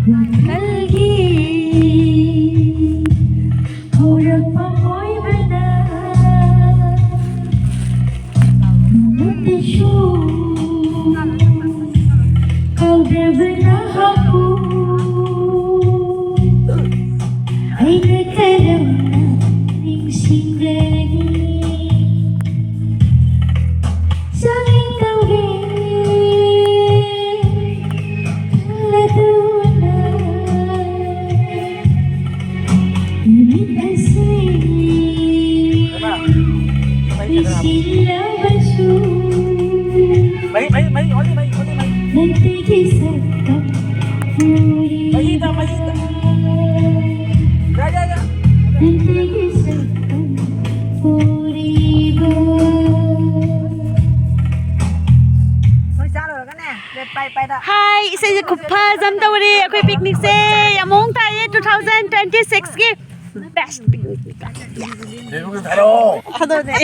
wakalgi horapa moy bana mutishu kaudabna hapu aina karamna ningsingani saling tawge laduna initasi bisila basu nanti kisah puri nanti kisah puri bo Hi, इसे खुप्पा जमदौरी अखोई picnic से यमोंग ताये 2026 की best picnic 대국이 달어. 하더네